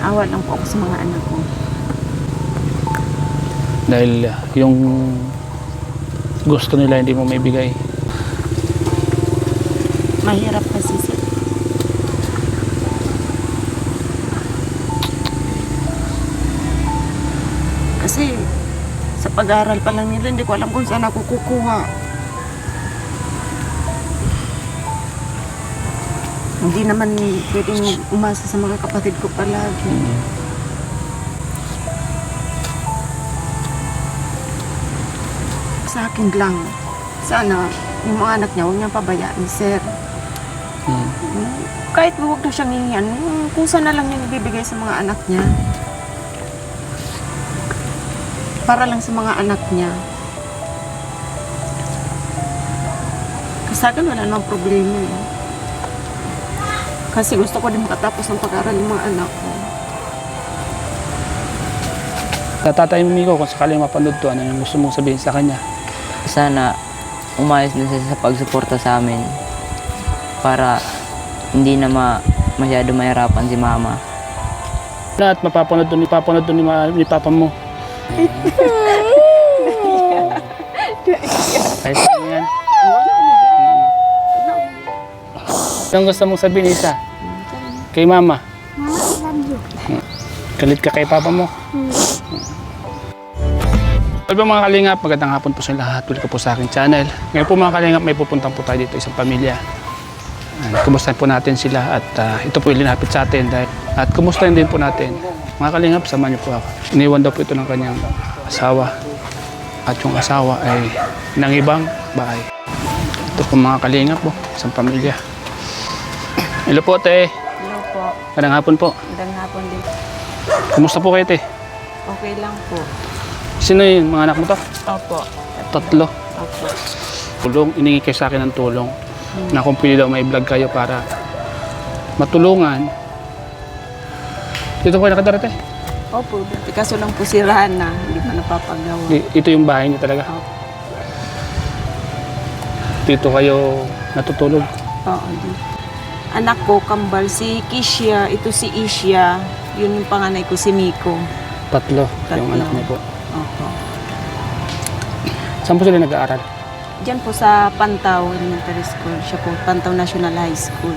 Awa lang po ako sa mga anak ko. Dahil yung gusto nila hindi mo may bigay. Mahirap kasi sir. Kasi sa pag-aaral pa lang nila, hindi ko alam kung saan ako kukuha. Hindi naman pwedeng umasa sa mga kapatid ko palagi. Sa akin lang, sana yung mga anak niya, huwag niyang pabayaan, sir. Kahit huwag na siyang hihingan, kung saan na lang niya ibibigay sa mga anak niya. Para lang sa mga anak niya. Kasi sa akin wala namang problema eh. Kasi gusto ko din makatapos ng pag-aaral ng mga anak ko. Sa Tatay Miko, kung sakaling mapanood to, ano yung gusto mong sabihin sa kanya? Sana umayos na siya sa pagsuporta sa amin para hindi na masyado mahirapan si mama. At mapapanood to ni Papa mo. Ayos na yan. Anong gusto mong sabihin, Isa? Kay Mama? Mama, I love you. Galit ka kay Papa mo? Hello mga kalingap, magandang hapon po sa lahat. Welcome po sa aking channel. Ngayon po mga kalingap, may pupuntan po tayo dito isang pamilya. Kumustahin po natin sila at ito po yung linapit sa atin. At kumustahin din po natin. Mga kalingap, samahan niyo po ako. Iniwan daw po ito ng kanyang asawa. At yung asawa ay ng ibang bahay. Ito po mga kalingap po, isang pamilya. Hello po, te. Hello po. Magandang hapon po. Magandang hapon din. Kumusta po kayo, te? Okay lang po. Sino yung mga anak mo to? Opo. Tatlo. Opo. Tulong, iningi kayo sa akin ng tulong. Na kung pwede daw may vlog kayo para matulungan. Dito po kayo nakadara, te? Opo. Kaso lang po sirahan na. Hindi pa napapagawa. Ito yung bahay niyo talaga. Opo. Dito kayo natutulog. Oo. Anak ko, kambal, si Kisha, ito si Isha. Yun yung panganay ko, si Miko. Tatlo, yung Tatlo. anak niyo po. Opo. Saan po sila nag-aaral? Diyan po sa Pantaw Elementary School. Siya po, Pantaw National High School.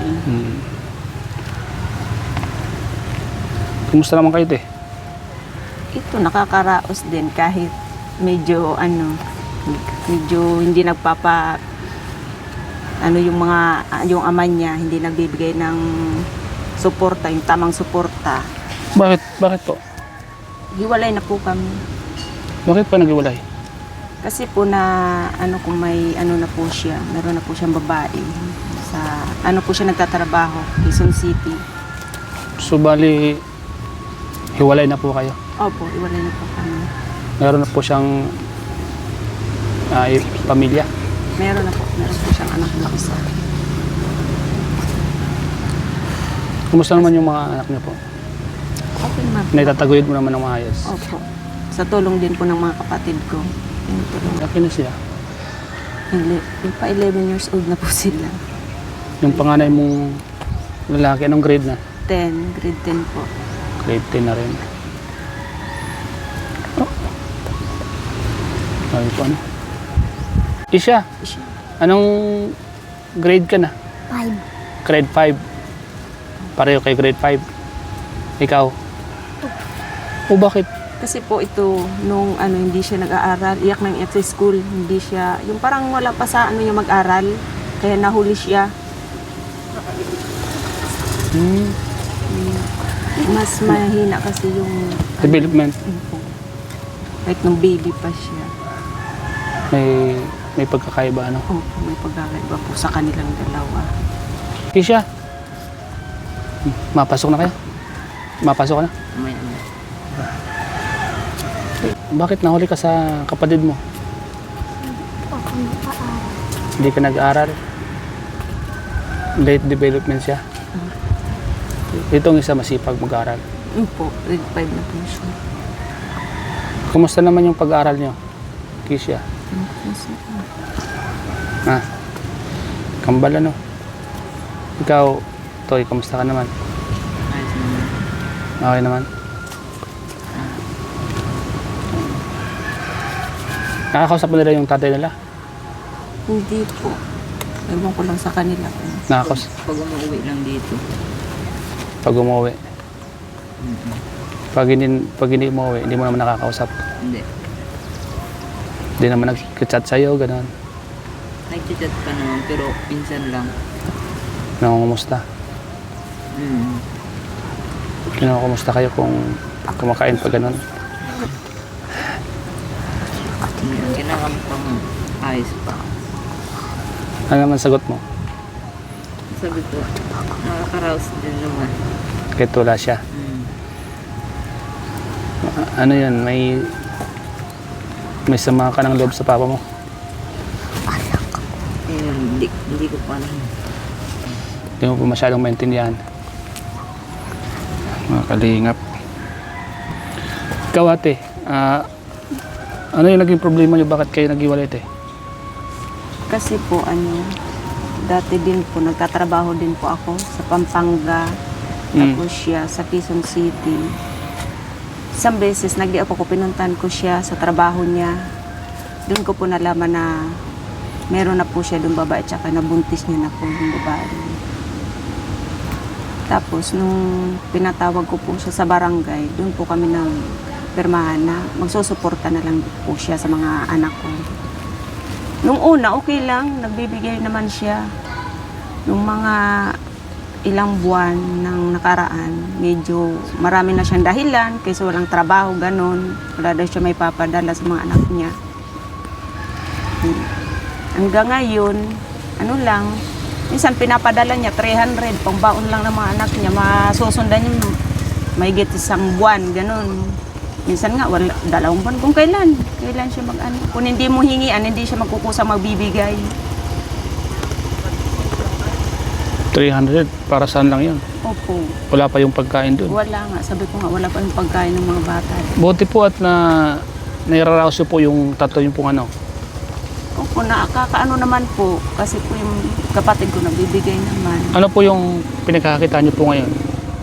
Kumusta naman kayo, te? Ito, nakakaraos din kahit medyo hindi yung ama niya, hindi nagbibigay ng suporta, yung tamang suporta. Bakit? Bakit po? Hiwalay na po kami. Bakit pa naghiwalay? Kasi po kung may na po siya, meron na po siyang babae. Po siya nagtatrabaho, Quezon City. So, bali, hiwalay na po kayo. Opo, hiwalay na po kami. Meron na po siyang pamilya. Meron po siyang anak na isa. Kumusta naman yung mga anak niyo po? Okay naman. Naitataguyod mo naman ng maayos. Opo. Sa tulong din po ng mga kapatid ko. Yung tulong. Laki na siya. Yung pa 11 years old na po sila. Yung panganay mong lalaki, anong grade na? Grade 10 po. Grade 10 na rin. Oh. Sabi po ano? Isha, Siya. anong grade ka na? 5. Grade 5. Pareho kay grade 5. Ikaw? O bakit? Kasi po ito, nung hindi siya nag-aaral, iyak ng iyak sa school, hindi siya, yung parang wala pa sa niya mag-aral, kaya nahuli siya. Mas mahina kasi yung Development. kahit nung baby pa siya. May pagkakaiba, ano? May pagkakaiba po sa kanilang dalawa. Isha, mapasok na kayo? Mapasok ka na? May Bakit nahuli ka sa kapatid mo? Ako nag-aaral. Hindi ka nag-aral? Late development siya? Itong isa masipag mag-aral. po, grade 5 na po siya. Kumusta naman yung pag-aaral niyo, Kisha? Ha? Kambal ano? Ikaw, Toy, kamusta ka naman? Okay naman. Nakakausap mo nila yung tatay nila? Hindi po. Ewan ko lang sa kanila. Nakakausap Pag umuwi lang dito. pag umuwi. Pag hindi umuwi, hindi mo naman nakakausap. Hindi. Hindi naman nag-chat sa'yo, gano'n. Nag-chat pa naman pero pinsan lang. Nakakumusta? Kinakumusta kayo kung kumakain pa gano'n? Kinakamukhang ayos pa. Ano naman sagot mo? Sabi ko, nakaka-rouse din naman. Kahit wala siya. Ano yun, may sama ka ng loob sa papa mo? Ayun, hindi ko pa alam. Hindi mo pa masyadong maintindihan. Mga kalingap. Ikaw ate, ano yung naging problema niyo? Bakit kayo naghiwalay ate? Kasi po dati din po, nagtatrabaho din po ako sa Pampanga. Tapos siya sa Quezon City. Isang beses, nagdi ako pinuntan ko siya sa trabaho niya. Doon ko po nalaman na meron na po siya doon babae, tsaka nabuntis niya na po yung babae. Tapos, nung pinatawag ko po siya sa barangay, doon po kami nang pirmahan na magsusuporta na lang po siya sa mga anak ko. Nung una, okay lang, nagbibigay naman siya. Nung mga ilang buwan ng nakaraan, medyo marami na siyang dahilan kasi walang trabaho, ganon. Wala daw siya may papadala sa mga anak niya. Hanggang ngayon, minsan pinapadala niya 300, pangbaon lang ng mga anak niya, masusundan niya mahigit isang buwan, ganon. Minsan nga, 2 buwan kung kailan siya kung hindi mo hingian, hindi siya magkukusa magbibigay. 300, para saan lang yun? Opo. Wala pa yung pagkain doon. Wala nga, sabi ko nga, wala pa yung pagkain ng mga bata. Buti po at nairaraos po yung tatlo yung pong ano. Opo, nakakaano naman po, kasi po yung kapatid ko nagbibigay naman. Ano po yung pinagkakita niyo po ngayon?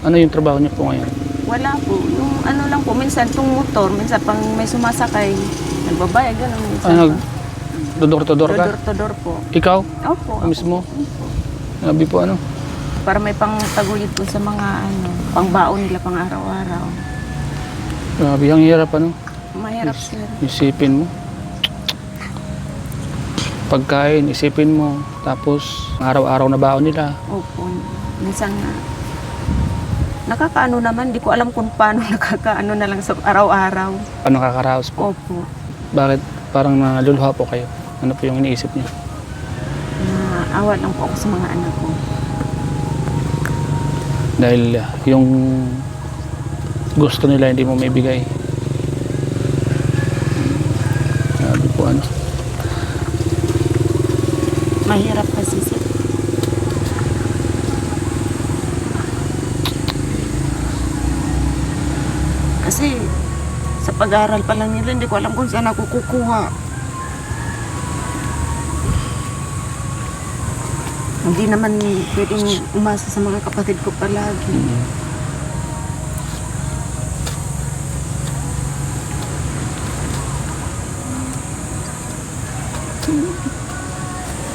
Ano yung trabaho niyo po ngayon? Wala po, yung lang po, minsan itong motor, minsan pang may sumasakay, nagbabayad, gano'n minsan. Dodor-todor ka? Dodor-todor po. Ikaw? Opo. Mismo? Sabi po ano? Para may pangtaguyod po sa mga pangbaon nila pang araw-araw. Grabe, ang hirap ano? Mahirap sir. Isipin mo. Pagkain, isipin mo. Tapos, araw-araw na baon nila. Opo. Minsan na. Nakakaano naman, di ko alam kung paano nakakaano na lang sa araw-araw. Paano kakaraos po? Opo. Bakit parang naluluha po kayo? Ano po yung iniisip niyo? Naawa lang po ako sa mga anak ko. Dahil yung gusto nila hindi mo maibigay. Sabi po ano? Mahirap kasi sir. Kasi sa pag-aaral pa lang nila, hindi ko alam kung saan ako kukuha. Hindi naman pwedeng umasa sa mga kapatid ko palagi.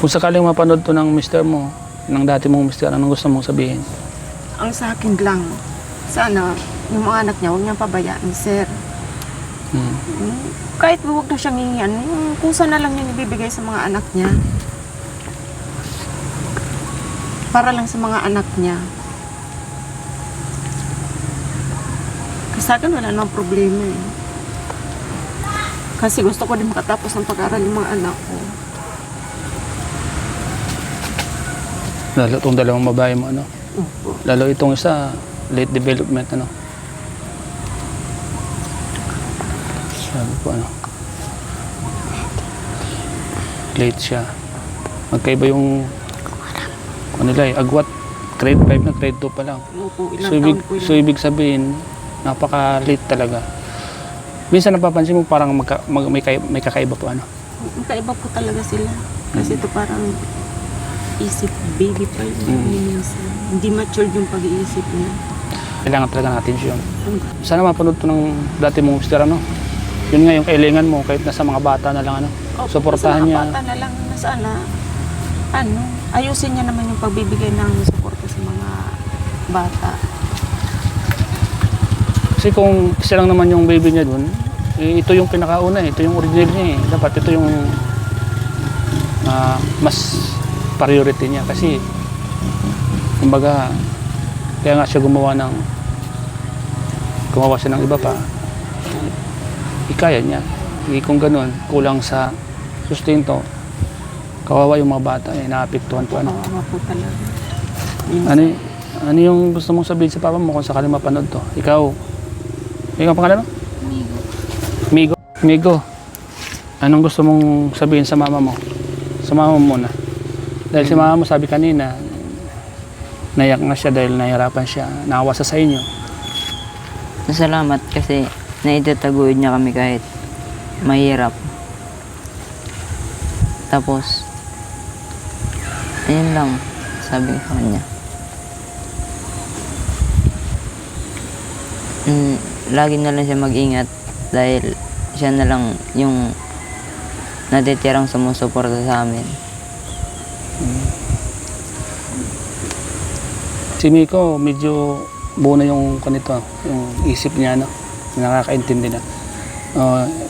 Kung sakaling mapanood to ng mister mo, ng dati mong mister, anong gusto mong sabihin? Ang sa akin lang, sana yung mga anak niya, huwag niyang pabayaan, sir. Kahit huwag na siyang hingian, kusa na lang yung ibibigay sa mga anak niya. Para lang sa mga anak niya. Kasi sa akin wala namang problema eh. Kasi gusto ko din makatapos ng pag-aaral yung mga anak ko. Lalo itong dalawang babae mo, ano? Opo. Lalo itong isa, late development, ano? Sabi po, ano? Late siya. Magkaiba yung, ano nila eh, agwat. Grade 5 na grade 2 pa lang. Opo, ilang So, taon po yun. ibig sabihin, napaka-late talaga. Minsan napapansin mo parang may kakaiba po, ano? Magkaiba po talaga sila. Kasi ito parang isip baby pa yun. Minsan. Hindi matured yung pag-iisip niya. Kailangan talaga natin yun. Sana mapanood to ng dati mong mister, ano? Yun nga yung kailangan mo, kahit nasa mga bata na lang, ano? Suportahan sa mga niya. bata na lang na sana, ayusin niya naman yung pagbibigay ng suporta sa mga bata. Kasi kung isa lang naman yung baby niya dun, eh, ito yung pinakauna, ito yung original niya eh. Dapat ito yung mas priority niya kasi kumbaga kaya nga siya gumawa siya ng iba pa, ikaya niya. Kung ganun, kulang sa sustento, kawawa yung mga bata, naapektuhan po. Kawawa po talaga. Ano yung gusto mong sabihin sa papa mo kung sakali mapanood to? Ikaw pangalan mo? Migo. Migo, anong gusto mong sabihin sa mama mo? Sa mama mo muna. Dahil si mama mo sabi kanina, nayak na siya dahil nahihirapan siya, naawa sa inyo. Salamat kasi naitataguyod niya kami kahit mahirap. Tapos, ayun lang, sabi ko sa kanya. Lagi na lang siya mag-ingat dahil siya na lang yung natitirang sumusuporta sa amin. Si Miko, medyo buo na yung kanito, yung isip niya, no? Nakakaintindi na.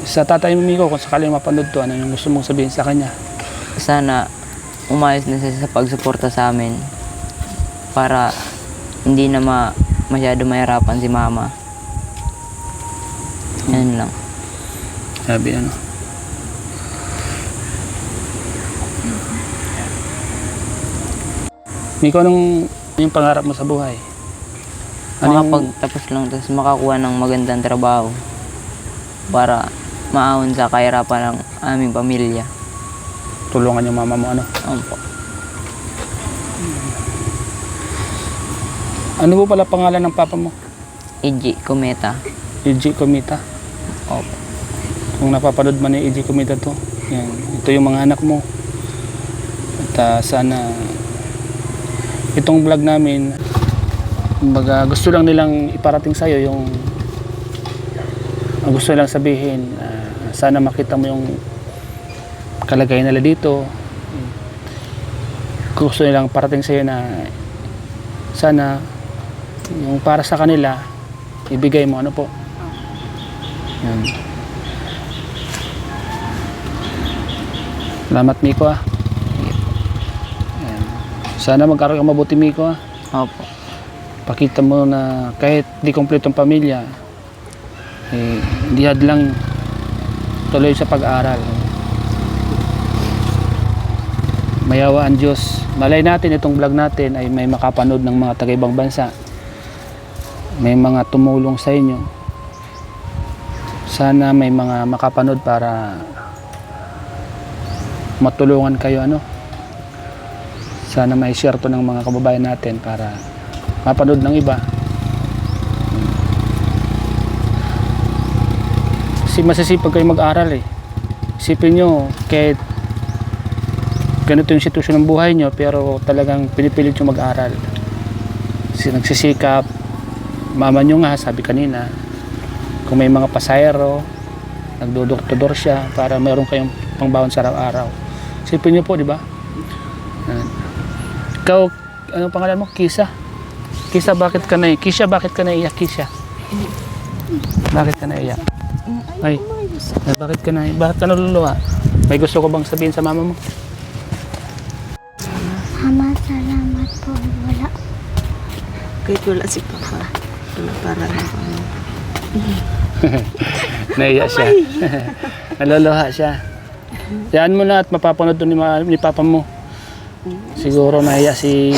Sa tatay mo, Miko, kung sakaling mapanood to, ano yung gusto mong sabihin sa kanya? Sana umayos na siya sa pagsuporta sa amin para hindi na masyado mahirapan si mama. Yan lang. Sabi ano. Miko, anong yung pangarap mo sa buhay? Makapagtapos lang tapos makakuha ng magandang trabaho para maahon sa kahirapan ng aming pamilya. Tulungan yung mama mo, ano? Opo. Ano po pala pangalan ng papa mo? Iji Cometa. E.G. Comita. Opo. Kung napapanood man ni E.G. Comita to, yan, ito yung mga anak mo. At sana itong vlog namin, kumbaga gusto lang nilang iparating sa'yo yung gusto lang sabihin, sana makita mo yung kalagayan nila dito. Gusto nilang parating sa'yo na sana yung para sa kanila ibigay mo, ano po. Yan. Salamat, Miko, ah. Yan. Sana mag-aral ka mabuti, Miko, ah. Opo. Pakita mo na kahit di kompletong pamilya, di hadlang tuloy sa pag-aaral. Mayawa ang Diyos. Malay natin itong vlog natin ay may makapanood ng mga taga-ibang bansa. May mga tumulong sa inyo. Sana may mga makapanood para matulungan kayo, ano. Sana may share to ng mga kababayan natin para mapanood ng iba. Kasi masisipag kayo mag-aral eh. Isipin nyo, kahit ganito yung sitwasyon ng buhay nyo, pero talagang pinipilit nyo mag-aral. Kasi nagsisikap. Mama nyo nga, sabi kanina, kung may mga pasayero, nagdodoktor siya para mayroon kayong pangbawon sa araw-araw. Isipin nyo po, di ba? Ikaw, anong pangalan mo? Kisa? Kisha, bakit ka naiyak, Kisha? Bakit ka naiyak? Ay, bakit ka naiyak? Bakit ka naluluha? May gusto ko bang sabihin sa mama mo? Mama, salamat po. Wala. Kahit wala si Papa, para lang po. Naiyak siya. Naluluha siya. Yan mo na at mapapanood to ni Papa mo. Siguro naiyak si...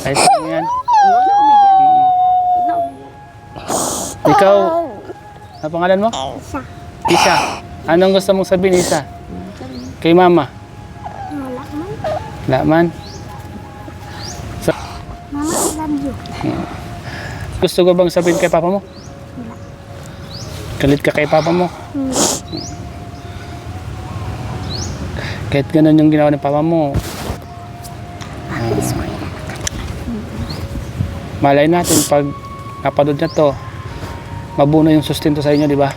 Kahit ano yan. Ikaw, ano pangalan mo? Elsa. Isa. Anong gusto mong sabihin, Isa? Kay Mama? Wala man. Wala man. Mama, I love you. Gusto ko bang sabihin kay Papa mo? Galit ka kay Papa mo? Kahit ganun yung ginawa ng Papa mo, Malay natin pag napanood niya to, mabuno yung sustento sa inyo, di ba?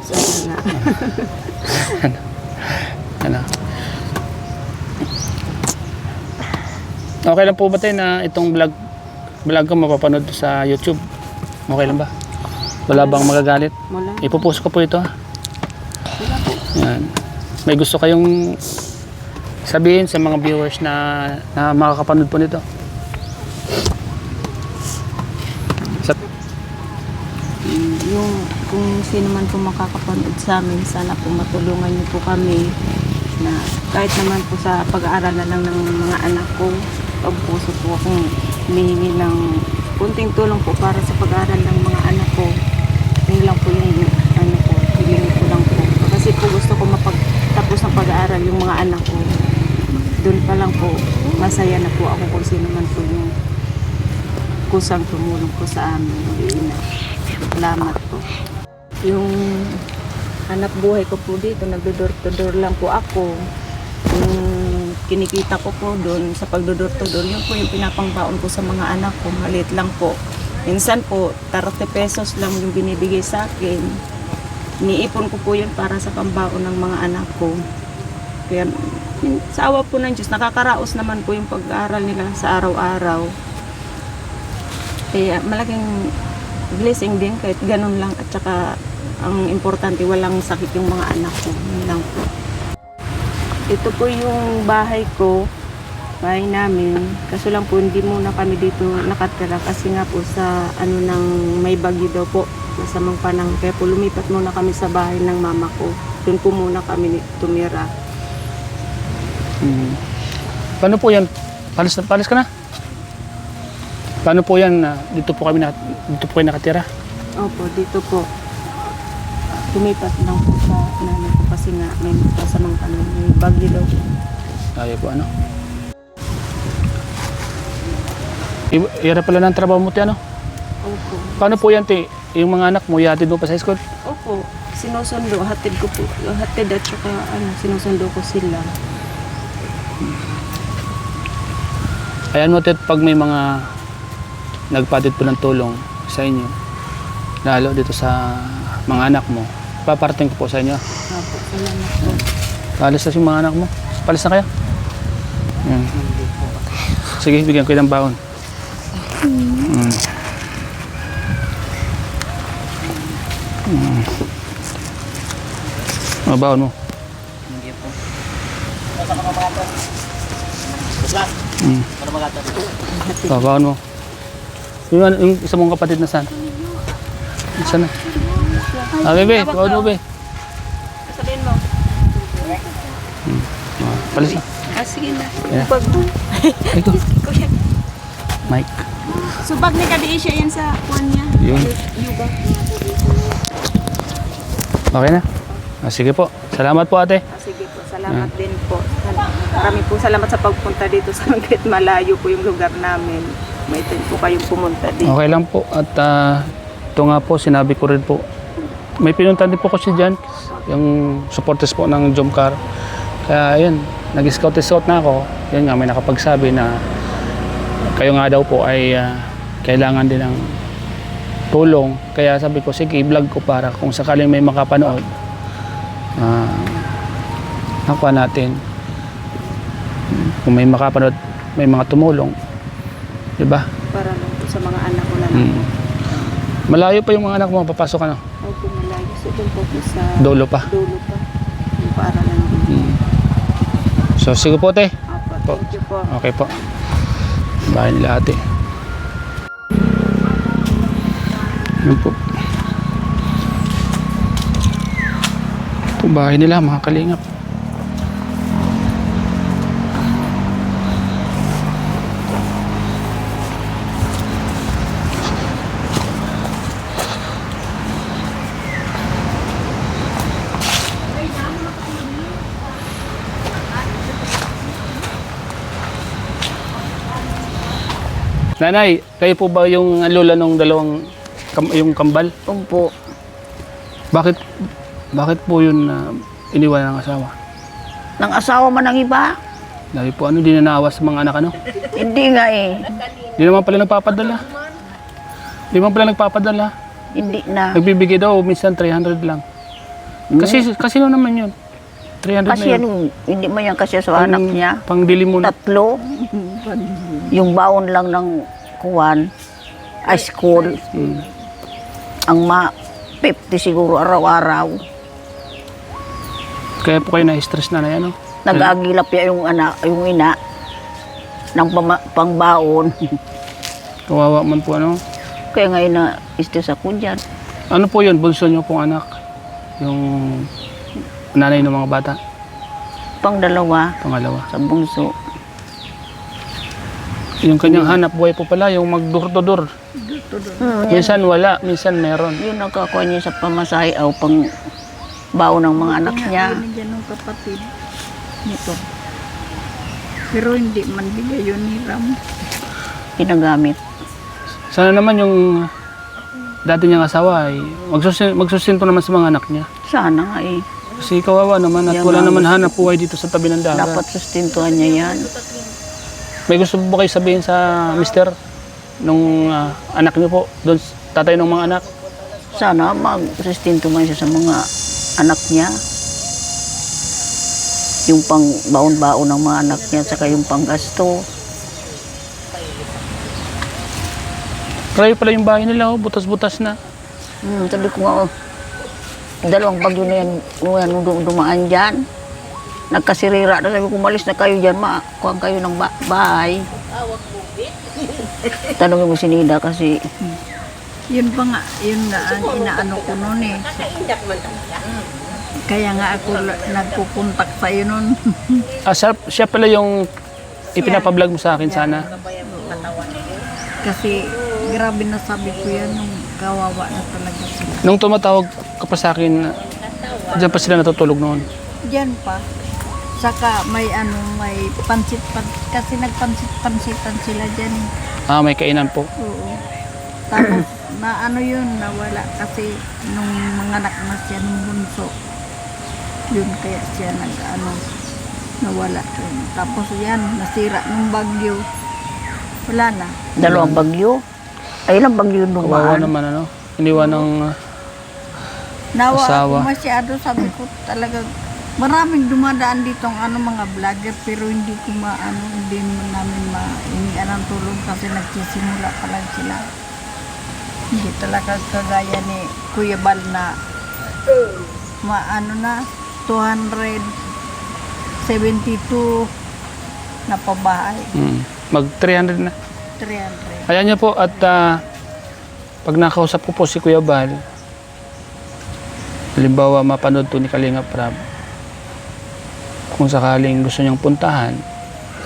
Sana nga. Ano? Okay lang po ba tayo na itong vlog ko mapapanood sa YouTube? Okay lang ba? Wala bang magagalit? Wala. Ipopost ko po ito ha. Wala po. Yan. May gusto kayong sabihin sa mga viewers na makakapanood po nito? Sa, Yung kung sino man po makakapanood sa amin, sana po matulungan niyo po kami na kahit naman po sa pag-aaral na lang ng mga anak ko, pagpuso po akong humihingi ng kunting tulong po para sa pag-aaral ng mga anak ko. Yun lang po yung ano po, hilingi ko lang po. Kasi po gusto ko mapagtapos ng pag-aaral yung mga anak ko. Doon pa lang po, masaya na po ako kung sino man po yung kusang tumulong po sa amin. Ina. Salamat po. Yung hanap buhay ko po dito, nagdodor-to-door lang po ako. Yung kinikita ko po doon sa pagdodor-to-door, yun po yung pinapangbaon ko sa mga anak ko. Maliit lang po. Minsan po, 30 pesos lang yung binibigay sa akin. Iniipon ko po yun para sa pambaon ng mga anak ko. Kaya sa awa po ng Diyos, nakakaraos naman po yung pag-aaral nila sa araw-araw. Kaya malaking blessing din kahit ganun lang, at saka ang importante walang sakit yung mga anak ko. Yun lang po. Ito po yung bahay ko, bahay namin. Kaso lang po hindi muna kami dito nakatira kasi nga po sa ano ng may bagyo daw po, masamang panahon. Kaya po lumipat muna kami sa bahay ng mama ko. Doon po muna kami tumira. paano po yan? Palis ka na? Paano po yan? Dito po kayo nakatira? Opo, dito po. Lumipat lang po sa nanay ko kasi nga may masamang panahon. May bagyo daw po. Ayaw po ano? Ira pala ng trabaho mo, ano? Opo. Paano po yan, te? Yung mga anak mo, ihatid mo pa sa school? Opo, sinusundo, hatid ko po. Hatid at saka sinusundo ko sila. Ayan mo, te, pag may mga nagpatid po ng tulong sa inyo, lalo dito sa mga anak mo, paparating ko po sa inyo. Opo, salamat po. Alis na yung mga anak mo. Palis na kayo. Yan. Sige, bigyan ko ng baon. Mga baon mo. Hindi po. Baon mo. Yung isa mong kapatid na saan? Saan na? Bebe, baon mo, be. Sabihin mo. Palis na. Sige na. Yeah. Subag mo. Ito, Kuya. Mike. Subag ni Kadi siya yan sa kuwan niya. Yun. Yuga. Okay na? Sige po. Salamat po, ate. Sige po, salamat din po. Marami po salamat sa pagpunta dito sa kahit malayo po yung lugar namin. May time po kayong pumunta dito. Okay lang po. At ito nga po, sinabi ko rin po. May pinuntan din po kasi dyan. Yung supporters po ng Jomcar. Kaya yun, nag-scout na ako. Yun nga, may nakapagsabi na kayo nga daw po ay kailangan din ng tulong. Kaya sabi ko, sige, i-vlog ko para kung sakaling may makapanood. Nakuha natin. Kung may makapanood, may mga tumulong. Diba? Para lang po sa mga anak ko na lang. Malayo pa yung mga anak mo, papasok ka na. Opo, malayo. So, doon po po sa Dulo pa. dulo pa. Yung paaralan din. So, sige po, te. Opo, thank you po. Okay po. Bahay nila ate. Yun po. Ito bahay nila, mga kalingap. Nanay, kayo po ba yung lola nung dalawang yung kambal? Opo. Bakit po yun iniwan ng asawa? Nang asawa man ang iba? Dahil po ano, di nanaawas sa mga anak ano? Hindi nga eh. Di naman pala nagpapadala. Di man pala nagpapadala. Hindi na. Nagbibigay daw, minsan 300 lang. Kasi no naman yun. 300 Kasi na yan, yun. hindi mo yan kasi sa anak niya. Pangdili mo na. 3. Yung baon lang ng kuwan, school. Ang 50 siguro araw-araw. Kaya po kayo na-stress na yan, no? Nag-agilap ya yung anak, yung ina ng pangbaon. Kawawa man po, ano? Kaya ngayon na istes ako dyan. Ano po yun, bunso nyo pong anak? Yung nanay ng mga bata? Pangdalawa Pangalawa. sa bunso. Yung kanyang hanap buhay po pala, yung mag-door-to-door. Minsan wala, minsan meron. Yun nagkakuha niya sa pamasahe o pang baon ng mga anak niya. Binigyan ng kapatid nito. Pero hindi man bigay yun ni Ram. Ginagamit. Sana naman yung dati niyang asawa ay magsusinto naman sa mga anak niya. Sana nga eh. Kasi kawawa naman at Yan wala nga. naman hanap buhay dito sa tabi ng dagat. Dapat sustintuhan niya yan. May gusto po kayo sabihin sa mister nung anak niyo po, doon tatay ng mga anak? Sana mag-sustinto man siya sa mga anak niya. Yung pang baon-baon ng mga anak niya, saka yung panggasto. Grabe pala yung bahay nila, oh, butas-butas na. Sabi ko nga, dalawang bagyo na yan, dumaan dyan. Nagkasirira na, sabi ko, umalis na kayo dyan, kuhaan kayo ng bahay. Tanongin mo si Nida kasi, Yun pa nga, yun nga ang inaano ko noon eh. Kaya nga ako nagkukontak sa'yo noon. Siya pala yung ipinapablog mo sa akin sana. Kasi grabe na sabi ko yan nung kawawa na talaga sila. Nung tumatawag ka pa sa akin, dyan pa sila natutulog noon. Diyan pa. Saka may may pansit, kasi nagpansit-pansitan sila dyan eh. May kainan po. Oo. Tapos na ano yun, nawala kasi nung mga anak na siya nung bunso. Yun kaya siya nawala yun. Tapos yan, nasira nung bagyo. Wala na. dalawang bagyo. Ay, ilang bagyo yung Kawawa dumaan. naman, ano? Iniwan ng Nawa Asawa. ako masyado, sabi ko talaga, maraming dumadaan dito ang mga vlogger pero hindi ko hindi namin mainian ang tulong kasi nagsisimula pa lang sila. Hindi talaga kagaya ni Kuya Bal na na 272 na pabahay. mag 300 na. 300. Ayan niyo po at pag nakausap ko po si Kuya Bal, halimbawa mapanood to ni Kalinga Prab, kung sakaling gusto niyang puntahan,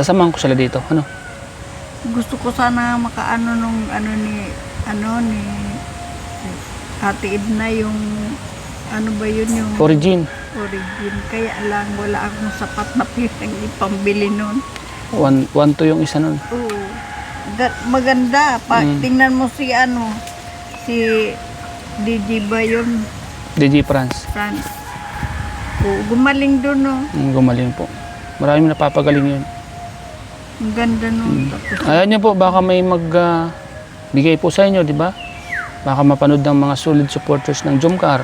sasamahan ko sila dito. Ano? Gusto ko sana makaano nung ni Ate Edna yung ba yun yung Origin. origin. Kaya lang wala akong sapat na pirang ipambili nun. 1-2 yung isa nun. Oo. Maganda. Tingnan mo si DJ ba yun? DJ France. France. Oo, gumaling doon no. Gumaling po. Maraming napapagaling yun. Ang ganda nun. Tapos, Ayan niyo po, baka may bigay po sa inyo, di ba? Baka mapanood ng mga solid supporters ng Jomcar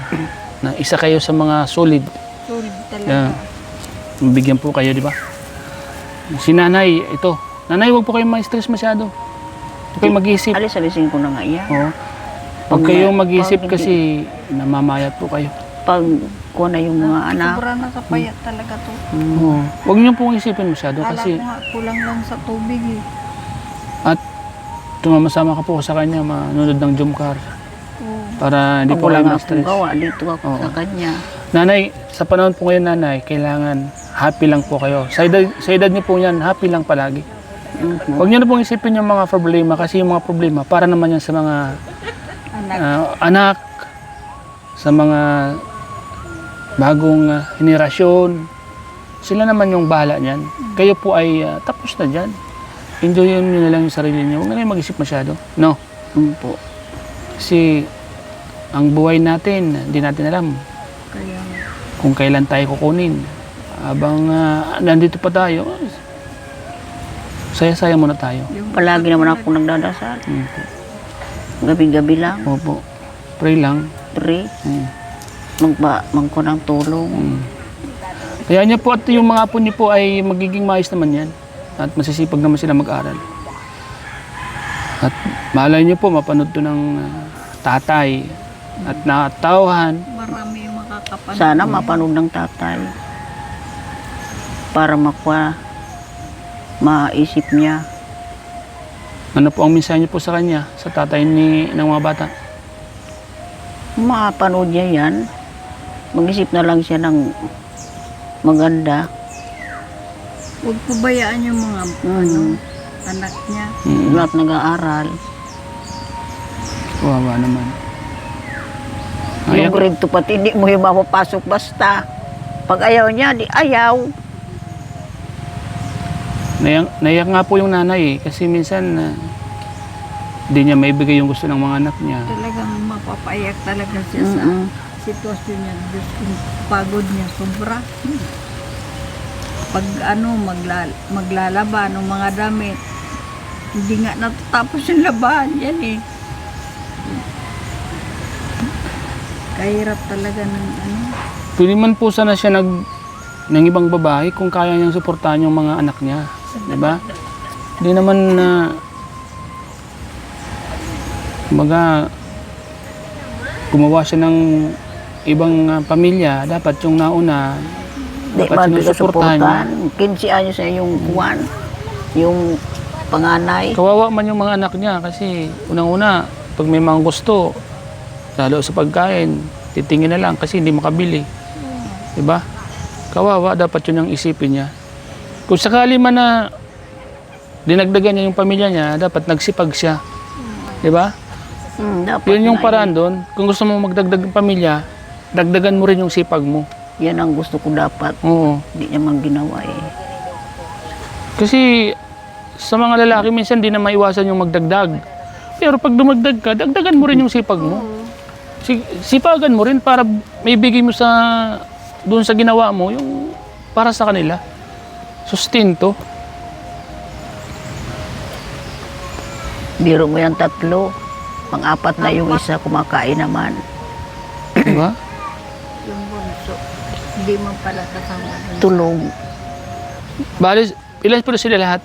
na isa kayo sa mga solid. solid talaga. Yeah. Bigyan po kayo, di ba? Si Nanay, ito. Nanay, huwag po kayong ma-stress masyado. Huwag kayong mag-isip. Alis-alisin ko na nga yan. Oo. Huwag kayong mag-isip kasi namamayat po kayo. Pag kuha na yung mga anak, Sobra na kapayat talaga to. Oo. Huwag niyo pong isipin masyado Kala kasi ko nga kulang lang sa tubig eh. at tumamasama ka po sa kanya, manunod ng Jomcar Oo. para hindi pag po wala kayo nga akong ma-stress. gawa, dito ako Oo. sa kanya. Nanay, sa panahon po ngayon, Nanay, kailangan happy lang po kayo. Sa edad niyo po yan, happy lang palagi. Huwag niyo na pong isipin yung mga problema kasi yung mga problema para naman yan sa mga anak, sa mga bagong henerasyon. Sila naman yung bahala niyan. Kayo po ay tapos na dyan. Enjoyin niyo na lang yung sarili niyo. Huwag na kayo mag-isip masyado. No? Po. Kasi ang buhay natin, hindi natin alam Kaya kung kailan tayo kukunin. Habang nandito pa tayo, saya-saya muna tayo. Palagi naman ako nagdadasal. Gabi-gabi lang, Opo. Pray lang. pre, Mm. mangko ng tulong. Mm. Kaya niyo po at yung mga apo niyo po ay magiging maayos naman yan. At masisipag naman sila mag-aral. At malay niyo po, mapanood to ng tatay at natauhan. Marami yung makakapanood. Sana mapanood ng tatay. Para maisip niya. Ano po ang mensahe niyo po sa kanya, sa tatay ng mga bata? Mapanood niya yan. Mag-isip na lang siya ng maganda. Huwag pabayaan yung mga anak niya. Mm. Lahat nag-aaral. Kawawa naman. Yung grade 2 pati hindi mo yung mapapasok basta. Pag ayaw niya, di ayaw. Naiyak nga po yung nanay kasi minsan di niya maibigay yung gusto ng mga anak niya. Talagang mapapayak talaga siya sa sitwasyon niya. Diyos kung pagod niya sobra. Pag maglalaba ng mga damit, hindi nga natatapos yung labahan yan eh. Kahirap talaga ng Pwede man po sana siya ng ibang babae kung kaya niyang suportahan yung mga anak niya. Diba? Hindi naman na gumawa siya ng ibang pamilya. Dapat yung nauna, Di dapat sinusuportahan niya. 15 anyos na yung kuwan, yung panganay. Kawawa man yung mga anak niya kasi unang-una, pag may mga gusto, lalo sa pagkain, titingin na lang kasi hindi makabili. Diba? Kawawa, dapat yun ang isipin niya. Kung sakali man na dinagdagan niya yung pamilya niya, dapat nagsipag siya. Diba? Dapat Yun yung na- paraan doon. Kung gusto mo magdagdag ng pamilya, dagdagan mo rin yung sipag mo. Yan ang gusto ko dapat. Oo. Hindi niya man ginawa eh. Kasi sa mga lalaki minsan di na maiwasan yung magdagdag. Pero pag dumagdag ka, dagdagan mo rin yung sipag mo. Sipagan mo rin para may bigay mo sa doon sa ginawa mo yung para sa kanila. Sustento. Biro mo yan 3. Pang-4 na yung isa kumakain naman. Diba? yung bunso. Hindi mo pala kasama. Tulog. Bali, ilan po sila lahat?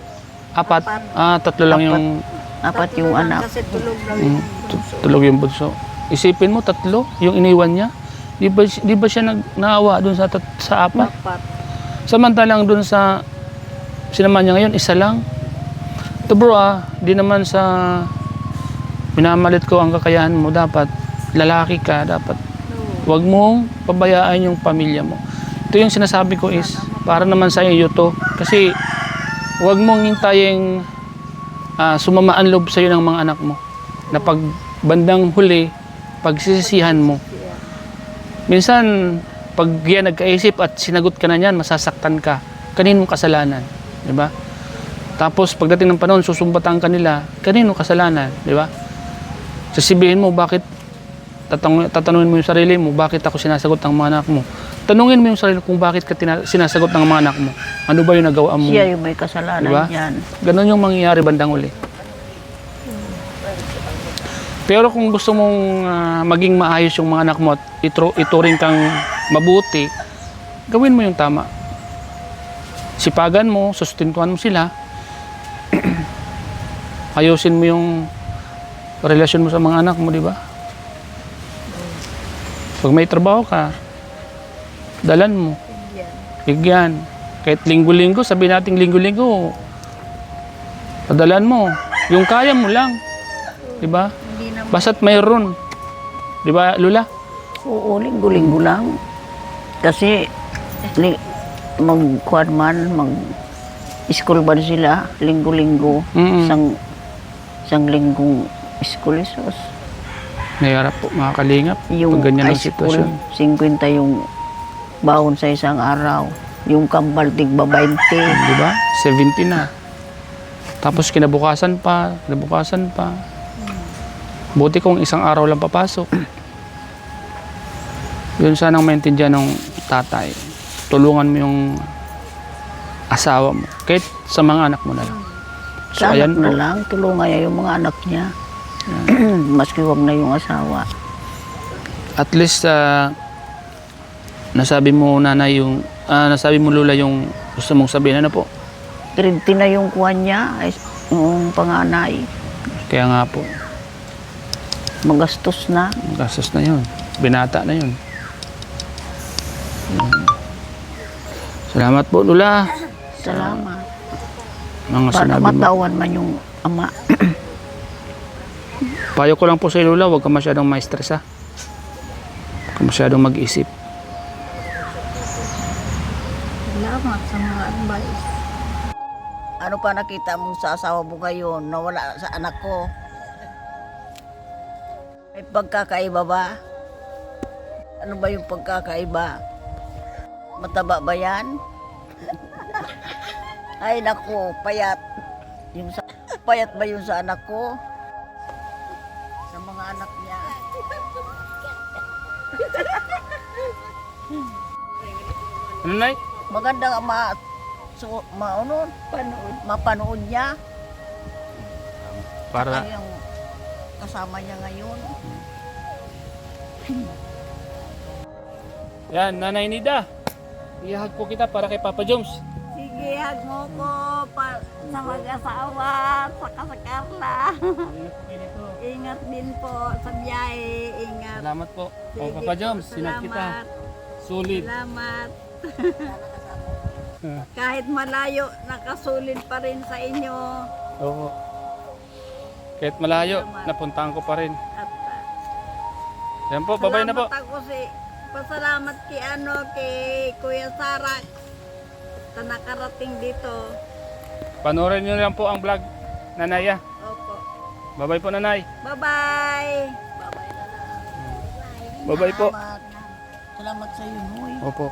4? 3 lang yung 4 yung anak. Kasi tulog lang yung bunso. tulog yung bunso. Isipin mo, 3 yung iniwan niya. Di ba siya naawa doon sa 4? 4. Samantalang doon sa sinama niya ngayon, 1 lang. Ito bro di naman sa minamalit ko ang kakayahan mo, dapat lalaki ka, dapat huwag mong pabayaan yung pamilya mo. Ito yung sinasabi ko is para naman sa iyo to, kasi huwag mong hintayin sumamaan loob sa iyo ng mga anak mo na pag bandang huli pagsisisihan mo. Minsan pag yan nagkaisip at sinagot ka na niyan, masasaktan ka. Kaninong kasalanan, di ba? Tapos pagdating ng panahon susumbatan ka nila, kaninong kasalanan, di ba? Sasabihin mo bakit, tatanungin mo yung sarili mo, bakit ako sinasagot ng mga anak mo? Tanungin mo yung sarili kung bakit ka sinasagot ng mga anak mo. Ano ba yung nagawa mo? Siya yung may kasalanan Diba? yan. Ganon yung mangyayari bandang uli. Pero kung gusto mong maging maayos yung mga anak mo at ituring kang mabuti, gawin mo yung tama. Sipagan mo, sustentuhan mo sila. Ayusin mo yung relasyon mo sa mga anak mo, di ba? Pag may trabaho ka, dalan mo. Bigyan. Kahit linggo-linggo, sabihin natin linggo-linggo, padalan mo. Yung kaya mo lang. Di ba? Basta't mayroon. Di ba, Lula? Oo, linggo-linggo lang. Kasi mag-kuhan man, mag-school ba sila, linggo-linggo. Isang linggong school isos. Nayarap po mga kalingap. Yung pag ganyan ang high school, sitwasyon. 50 yung baon sa isang araw. Yung kambal, tigba 20. Di ba? 70 na. Tapos kinabukasan pa. Buti kung isang araw lang papasok. Yun sanang maintindihan ng tatay. Tulungan mo yung asawa mo. Kahit sa mga anak mo na lang. So, Sa ayan anak na po. lang, tulungan niya yung mga anak niya. Maski wag na yung asawa. At least nasabi mo nanay yung nasabi mo lula yung gusto mong sabihin, ano po? Grade 10 na yung kuwan niya, ay, yung panganay. Kaya nga po, Magastos na. gastos na yun. Binata na yun. Salamat po, Lula. Salamat. Mga Para sinabi mo. matawan man yung ama. Payo ko lang po sa Lula, huwag ka masyadong ma-stress ha. Huwag ka masyadong mag-isip. Salamat sa mga advice. Ano pa nakita mo sa asawa mo ngayon na wala sa anak ko? May pagkakaiba ba? Ano ba yung pagkakaiba? Mataba ba yan? Ay naku, payat. Payat ba yun sa anak ko? Sa mga anak niya. Ano, Nay? Maganda nga mapanood niya. Para, Ay, yung kasama niya ngayon. yan, Nanay Nida. Ihag po kita para kay Papa Joms. Sige, hag mo ko sa mag-asawa, saka sa Carla. Ingat din po sa biyahe, ingat. Salamat po. O, Sige Papa po, Joms, sinat kita. salamat. Solid. Salamat. Kahit malayo, nakasulit pa rin sa inyo. Oo. Kahit malayo, Salamat. napuntahan ko pa rin. At Yan po, babay na po. salamat ako pasalamat kay Kuya Sarak na nakarating dito. Panoorin nyo lang po ang vlog, Nanay. Opo. Babay po, Nanay. Bye-bye. Babay po. Salamat sa iyo, Noy. Opo.